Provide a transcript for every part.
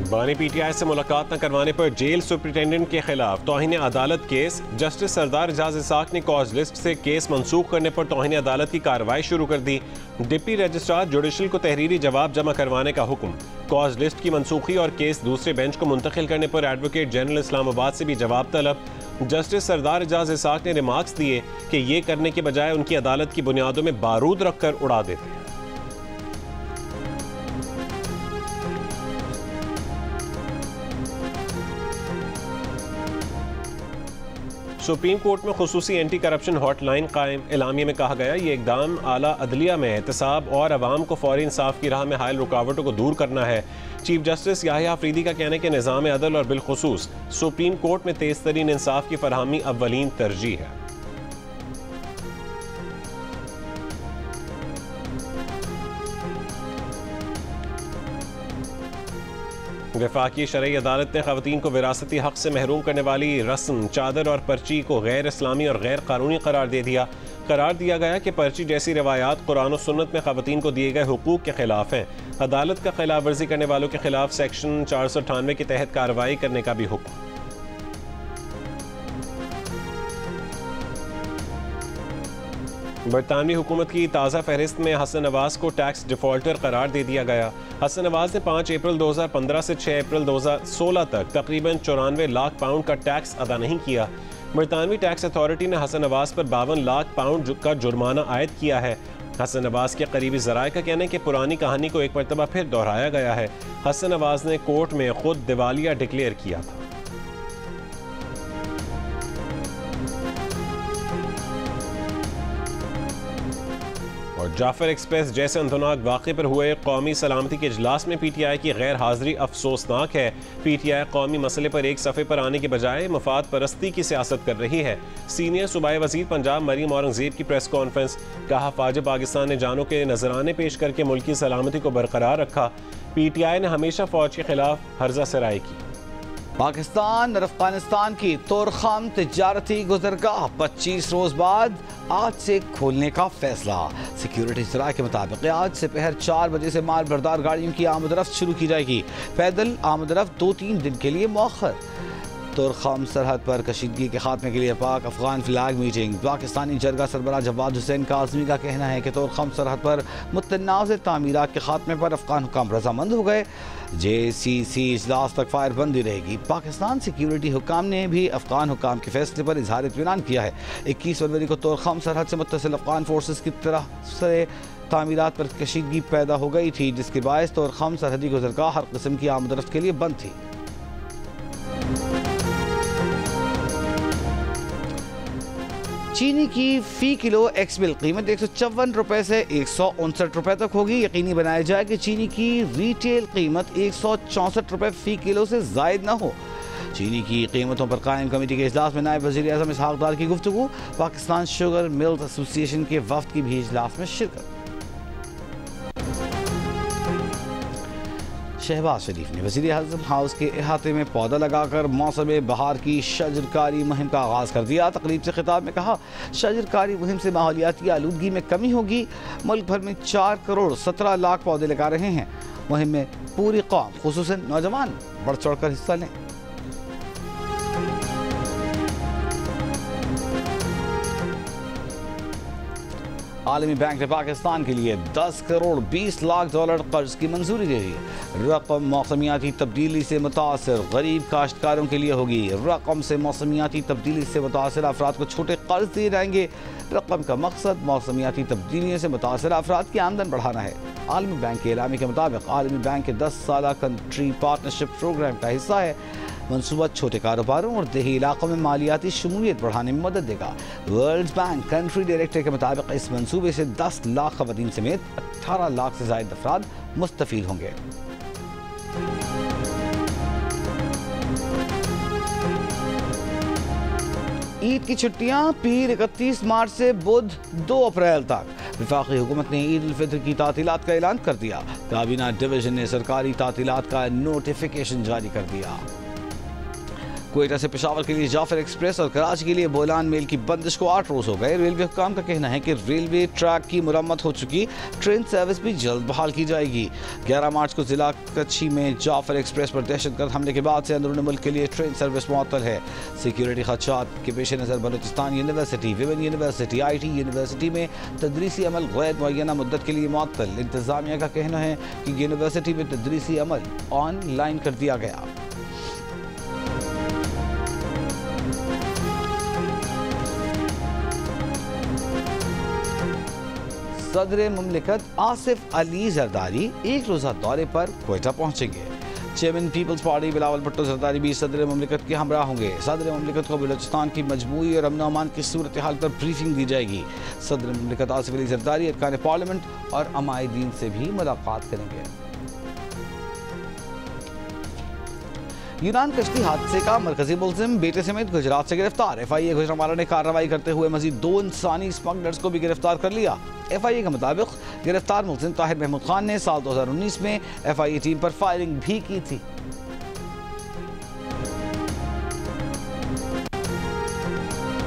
बानी पीटीआई से मुलाकात न करवाने पर जेल सुपरिटेंडेंट के खिलाफ तौहीन अदालत केस। जस्टिस सरदार एजाज इसाक ने कॉज लिस्ट से केस मंसूख करने पर तौहीन अदालत की कार्रवाई शुरू कर दी। डिप्टी रजिस्ट्रार जुडिशल को तहरीरी जवाब जमा करवाने का हुक्म। कॉज लिस्ट की मनसूखी और केस दूसरे बेंच को मुंतकिल करने पर एडवोकेट जनरल इस्लामाबाद से भी जवाब तलब। जस्टिस सरदार एजाज इसाक ने रिमार्क्स दिए कि ये करने के बजाय उनकी अदालत की बुनियादों में बारूद रखकर उड़ा देते हैं। सुप्रीम कोर्ट में खुसूसी एंटी करप्शन हॉटलाइन कायम। एलामिया में कहा गया ये इकदाम आला अदलिया में एहतसाब और अवाम को फौरी इंसाफ की राह में हायल रुकावटों को दूर करना है। चीफ जस्टिस याहिया अफरीदी का कहना है कि निज़ाम अदल और बिलखुसूस सुप्रीम कोर्ट में तेज तरीन इंसाफ की फरहमी अव्वलीन तरजीह है। वफाकी शरई अदालत ने खवातीन को विरासती हक से महरूम करने वाली रस्म, चादर और पर्ची को गैर इस्लामी और गैर कानूनी करार दे दिया। करार दिया गया कि पर्ची जैसी रवायात कुरान और सुन्नत में खवातीन को दिए गए हुकूक के खिलाफ हैं। अदालत का खिलाफ वर्जी करने वालों के खिलाफ सेक्शन 498 के तहत कार्रवाई करने का भी हुक्म। बरतानवी हुकूमत की ताज़ा फहरिस्त में हसन नवाज को टैक्स डिफॉल्टर करार दे दिया गया। हसन नवाज ने 5 अप्रैल 2015 से 6 अप्रैल 2016 तक तकरीबन 94 लाख पाउंड का टैक्स अदा नहीं किया। बरतानवी टैक्स अथॉरिटी ने हसन नवाज पर 52 लाख पाउंड का जुर्माना आयद किया है। हसन नवाज के करीबी ज़राए का कहना है कि पुरानी कहानी को एक मरतबा फिर दोहराया गया है। हसन नवाज ने कोर्ट में खुद दिवालिया डिक्लेयर किया था। और जाफर एक्सप्रेस जैसे अंधनाक वाक़े पर हुए कौमी सलामती के इजलास में पीटीआई की गैर हाजिरी अफसोसनाक है। पीटीआई कौमी मसले पर एक सफ़े पर आने के बजाय मफाद परस्ती की सियासत कर रही है। सीनियर सूबाई वज़ीर पंजाब मरीम औरंगज़ेब की प्रेस कॉन्फ्रेंस। कहा फ़ौज पाकिस्तान ने जानों के नजराने पेश करके मुल्क की सलामती को बरकरार रखा। पीटीआई ने हमेशा फ़ौज के खिलाफ हर्जा सराय की। पाकिस्तान और अफगानिस्तान की तोरखाम तिजारती गुज़रगाह 25 रोज़ बाद आज से खोलने का फैसला। सिक्योरिटी ज़राए के मुताबिक आज से पहर 4 बजे से माल बरदार गाड़ियों की आमदरफ्त शुरू की जाएगी। पैदल आमदरफ्त 2-3 दिन के लिए मौखर। तोरखाम सरहद पर कशीदगी के खात्मे के लिए पाक अफगान फ्लैग मीटिंग। पाकिस्तानी जरगा सरबराह जवाद हुसैन काज़मी का कहना है कि तोरखाम सरहद पर मुतनाज़ तामीरात के खात्मे पर अफगान हुकाम रजामंद हो गए। JCC इजलास तक फायरबंदी रहेगी। पाकिस्तान सिक्योरिटी हुकाम ने भी अफगान हुकाम के फैसले पर इजहार इत्मीनान किया है। 21 फरवरी को तोरखाम सरहद से मुत्तसिल अफगान फोर्सेस की तरफ से तामीरात पर कशीदगी पैदा हो गई थी, जिसके बायस तोरखाम सरहदी गुज़रगाह हर किस्म की आमदरफ्त के लिए बंद थी। चीनी की फ़ी किलो एक्समिल कीमत 154 रुपये से 159 रुपये तक होगी। यकीनी बनाया जाए कि चीनी की रिटेल कीमत 164 रुपये फ़ी किलो से ज़ायद न हो। चीनी की कीमतों पर कायम कमेटी के इजलास में नायब वज़ीर आज़म इसहाक़ डार की गुफ्तगू। पाकिस्तान शुगर मिल्स एसोसिएशन के वफ़द की भी इजलास में शिरकत। शहबाज शरीफ ने वज़ीर आज़म हाउस के अहाते में पौधा लगाकर मौसम बहार की शजरकारी मुहिम का आगाज़ कर दिया। तकरीब से खिताब में कहा, शजरकारी मुहिम से माहौलियाती आलूदगी में कमी होगी। मुल्क भर में 4 करोड़ 17 लाख पौधे लगा रहे हैं। मुहिम में पूरी कौम खुसूसन नौजवान बढ़ चढ़ कर हिस्सा लें। आलमी बैंक ने पाकिस्तान के लिए 10 करोड़ 20 लाख डॉलर कर्ज की मंजूरी दे दी। रकम मौसमियाती तब्दीली से मुतासर गरीब काश्तकारों के लिए होगी। रकम से मौसमियाती तब्दीली से मुतासर अफराद को छोटे कर्ज दिए जाएंगे। रकम का मकसद मौसमियाती तब्दीलियों से मुतासर अफराद की आमदन बढ़ाना है। आलमी बैंक के एलामी के मुताबिक आलमी बैंक के 10 साला कंट्री पार्टनरशिप प्रोग्राम का हिस्सा है। मनसूबा छोटे कारोबारों और देही इलाकों में मालियाती शमूलियत बढ़ाने में मदद देगा। वर्ल्ड बैंक कंट्री डायरेक्टर के मुताबिक इस मनसूबे से 10 लाख खवातीन समेत 18 लाख से ज़ायद अफराद मुस्तफीद होंगे। ईद की छुट्टियां पीर 31 मार्च से बुध 2 अप्रैल तक। वफाकी हुकूमत ने ईद उल फितर की तातीलात का ऐलान कर दिया। काबीना डिवीजन ने सरकारी तातीलात का नोटिफिकेशन जारी कर दिया। क्वेटा से पेशावर के लिए जाफर एक्सप्रेस और कराची के लिए बोलान मेल की बंदिश को 8 रोज हो गए। रेलवे हुकाम का कहना है कि रेलवे ट्रैक की मुरम्मत हो चुकी, ट्रेन सर्विस भी जल्द बहाल की जाएगी। 11 मार्च को जिला कच्छी में जाफर एक्सप्रेस पर दहशतगर्द हमले के बाद से अंदरूनी मुल्क के लिए ट्रेन सर्विस मुअत्तल है। सिक्योरिटी खदशात के पेश नज़र Balochistan university, women university, IT university में तदरीसी अमल गैर मुअय्यना मुद्दत के लिए मुअत्तल। इंतजामिया का कहना है कि यूनिवर्सिटी में तदरीसी अमल ऑनलाइन कर दिया गया। सदर मुमलिकत आसिफ अली जरदारी एक रोज़ा दौरे पर क्वेटा पहुंचेंगे। चेयरमैन पीपल्स पार्टी बिलावल भुट्टो जरदारी भी सदर मुमलिकत के हमरा होंगे। सदर मुमलिकत को बलूचिस्तान की मजबूरी और अमन अमान की सूरत हाल पर ब्रीफिंग दी जाएगी। सदर मुमलिकत आसिफ अली जरदारी अरकान पार्लियामेंट और अमायदीन से भी मुलाकात करेंगे। यूनान कश्ती हादसे का मरकजी मुल्जिम बेटे समेत गुजरात से गिरफ्तार। FIA गुजरांवाला ने कार्रवाई करते हुए मजीद 2 इंसानी स्मगलर्स को भी गिरफ्तार कर लिया। FIA के मुताबिक गिरफ्तार मुल्जिम ताहिर महमूद खान ने साल 2019 में FIA टीम पर फायरिंग भी की थी।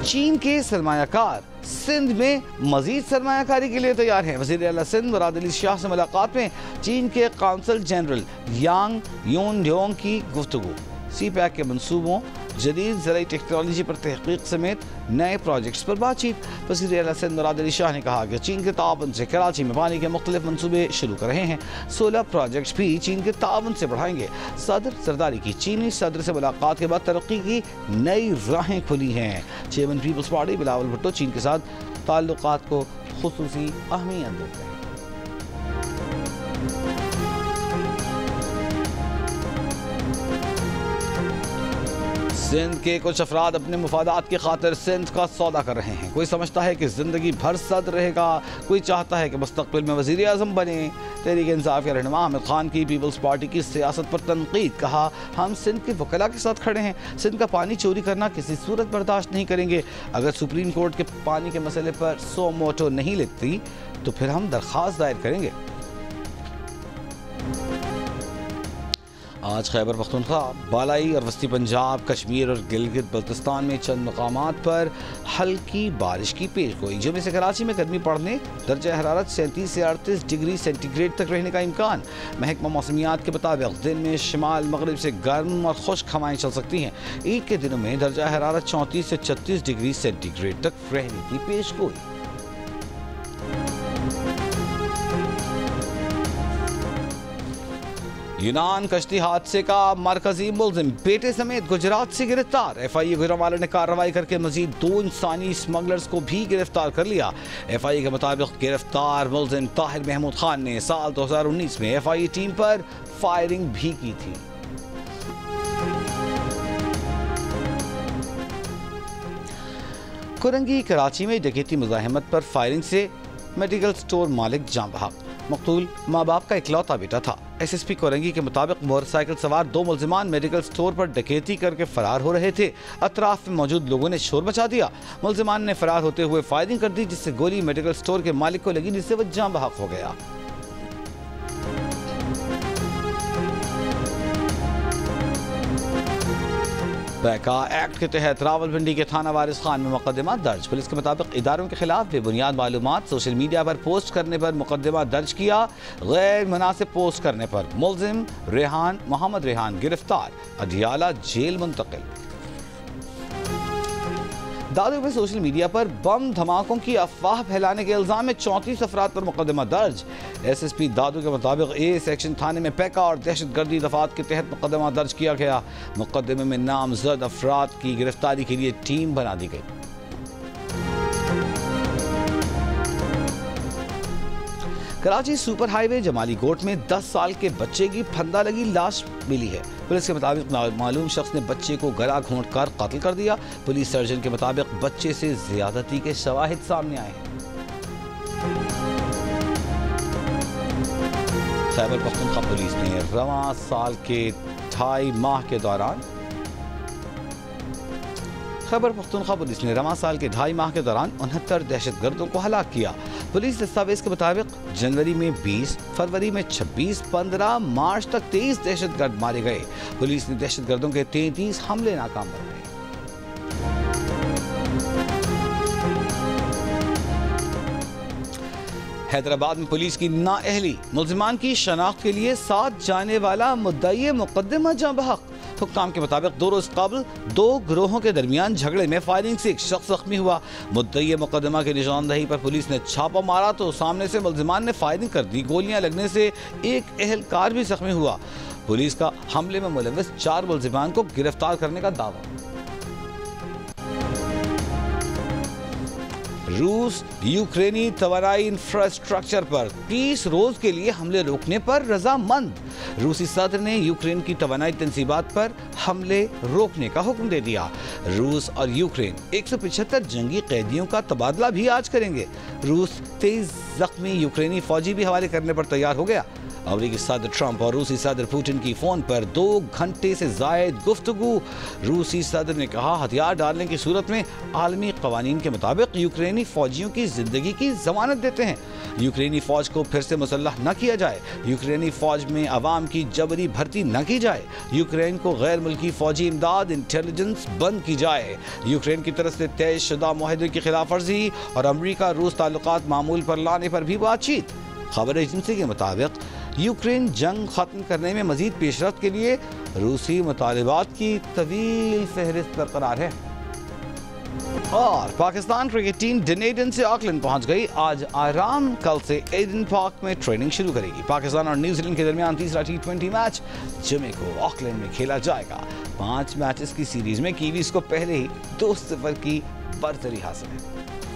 चीन के सरमायाकार सिंध में मजीद सरमायाकारी के लिए तैयार हैं। वज़ीर आला सिंध मुराद अली शाह से मुलाकात में चीन के काउंसल जनरल यांग यूनड्योंग की गुफ्तगू। CPEC के मंसूबों, जदीद ज़राई टेक्नोलॉजी पर तहकीक समेत नए प्रोजेक्ट्स पर बातचीत। वज़ीर आला सिंध मुराद अली शाह ने कहा कि चीन के ताउन से कराची में पानी के मुख्तलिफ मनसूबे शुरू कर रहे हैं। 16 प्रोजेक्ट्स भी चीन के ताउन से बढ़ाएंगे। सदर जरदारी की चीनी सदर से मुलाकात के बाद तरक्की की नई राहें खुली हैं। चेयरमैन पीपल्स पार्टी बिलावल भुट्टो चीन के साथ ताल्लुकात को खुसूसी अहमियत देते हैं। सिंध के कुछ अफराद अपने मुफादात की खातिर सिंध का सौदा कर रहे हैं। कोई समझता है कि जिंदगी भर सद रहेगा, कोई चाहता है कि मुस्तकबिल में वज़ीर आज़म बने। तहरीक इंसाफ के रहनुमा आमिर खान की पीपल्स पार्टी की सियासत पर तनकीद। कहा, हम सिंध के वकला के साथ खड़े हैं। सिंध का पानी चोरी करना किसी सूरत बर्दाश्त नहीं करेंगे। अगर सुप्रीम कोर्ट के पानी के मसले पर सो मोटो नहीं लेती तो फिर हम दरख्वास्त दायर करेंगे। आज खैबर पख्तूनख्वा, बालाई और वस्ती पंजाब, कश्मीर और गिलगित बल्तिस्तान में चंद मकामात पर हल्की बारिश की पेशगोई। जुमे से कराची में गर्मी पड़ने, दर्जा हरारत 37 से 38 डिग्री सेंटीग्रेड तक रहने का इम्कान। महकमा मौसमियात के मुताबिक दिन में शिमाल मगरिब से गर्म और खुश्क हवाएं चल सकती हैं। ईद के दिनों में दर्जा हरारत 34 से 36 डिग्री सेंटीग्रेड तक रहने की पेशगोई। यूनान कश्ती हादसे का मरकजी मुल्जिम बेटे समेत गुजरात से गिरफ्तार। FIA गुजरांवाला ने कार्रवाई करके मजीद 2 इंसानी स्मगलर्स को भी गिरफ्तार कर लिया। FIA के मुताबिक गिरफ्तार मुल्जिम ताहिर महमूद खान ने साल 2019 में FIA टीम पर फायरिंग भी की थी। कुरंगी कराची में डकैती मुजाहिमत पर फायरिंग से मेडिकल स्टोर मालिक जान बहक। मकतूल माँ बाप का इकलौता बेटा था। SSP कोरंगी के मुताबिक मोटरसाइकिल सवार 2 मुल्जिमान मेडिकल स्टोर पर डकैती करके फरार हो रहे थे। अतराफ में मौजूद लोगों ने शोर मचा दिया। मुल्जिमान ने फरार होते हुए फायरिंग कर दी, जिससे गोली मेडिकल स्टोर के मालिक को लगी, जिससे वह जान बहक हो गया। पैका एक्ट के तहत रावलपिंडी के थाना वारिस खान में मुकदमा दर्ज। पुलिस के मुताबिक इदारों के खिलाफ बेबुनियाद मालूमात सोशल मीडिया पर पोस्ट करने पर मुकदमा दर्ज किया। गैर मुनासिब पोस्ट करने पर मुल्जिम मोहम्मद रेहान गिरफ्तार, अडियाला जेल मुंतकिल। दादू में सोशल मीडिया पर बम धमाकों की अफवाह फैलाने के इल्जाम में 34 अफराद पर मुकदमा दर्ज। SSP दादू के मुताबिक A सेक्शन थाने में पैका और दहशतगर्दी दफात के तहत मुकदमा दर्ज किया गया। मुकदमे में नामजद अफराद की गिरफ्तारी के लिए टीम बना दी गई। कराची सुपर हाईवे जमाली कोट में 10 साल के बच्चे की फंदा लगी लाश मिली है। पुलिस के मुताबिक मालूम शख्स ने बच्चे को गला घोंटकर कत्ल कर दिया। पुलिस सर्जन के मुताबिक बच्चे से ज्यादती के शवाहिद सामने आए हैं। खैबर पख्तूनख्वा पुलिस ने रवां साल के 2.5 माह के दौरान खैबर पख्तूनख्वा पुलिस ने रवां साल के 2.5 माह के दौरान 69 दहशतगर्दों को हलाक किया। पुलिस दस्तावेज के मुताबिक जनवरी में 20, फरवरी में 26, 15 मार्च तक 23 दहशतगर्द मारे गए। पुलिस ने दहशतगर्दों के 33 हमले नाकाम बनाए। हैदराबाद में पुलिस की नाअहली, मुल्जिमान की शनाख्त के लिए साथ जाने वाला मुद्दई मुकदमा जाँ बहक। हुक्काम के मुताबिक 2 रोज कबल 2 गिरोहों के दरमियान झगड़े में फायरिंग से एक शख्स जख्मी हुआ। मुद्दई मुकदमा की निशानदही पर पुलिस ने छापा मारा तो सामने से मुल्जिमान ने फायरिंग कर दी। गोलियां लगने से एक एहलकार भी जख्मी हुआ। पुलिस का हमले में मुलव्विस 4 मुल्जिमान को गिरफ्तार करने का दावा। रूस यूक्रेनी तवानाई इंफ्रास्ट्रक्चर पर 30 रोज के लिए हमले रोकने पर रजामंद। रूसी सदर ने यूक्रेन की तवानाई तंसीबात पर हमले रोकने का हुक्म दे दिया। रूस और यूक्रेन 175 जंगी कैदियों का तबादला भी आज करेंगे। रूस 23 जख्मी यूक्रेनी फौजी भी हवाले करने पर तैयार हो गया। अमेरिकी सदर ट्रंप और रूसी सदर पुतिन की फोन पर 2 घंटे से जायद गुफ्तगू। रूसी सदर ने कहा, हथियार डालने की सूरत में आलमी कवानीन के मुताबिक यूक्रेनी फौजियों की जिंदगी की जमानत देते हैं। यूक्रेनी फौज को फिर से मुसल्लह न किया जाए। यूक्रेनी फौज में अवाम की जबरी भर्ती न की जाए। यूक्रेन को गैर मुल्की फौजी इमदाद इंटेलिजेंस बंद की जाए। यूक्रेन की तरफ से तय शुदा मुआहदे की खिलाफ वर्जी और अमरीका रूस ताल्लुकात मामूल पर लाने पर भी बातचीत। खबर एजेंसी के मुताबिक यूक्रेन जंग खत्म करने में मजीद पेशरफ्त के लिए रूसी मुतालिबात की तवील फहरिस्त बरकरार है। और पाकिस्तान क्रिकेट टीम डनेडन से ऑकलैंड पहुंच गई। आज आराम, कल से एडन पार्क में ट्रेनिंग शुरू करेगी। पाकिस्तान और न्यूजीलैंड के दरमियान तीसरा T20 मैच जुमे को ऑकलैंड में खेला जाएगा। 5 मैचेस की सीरीज में कीवीज को पहले ही 2-0 की बरतरी हासिल है।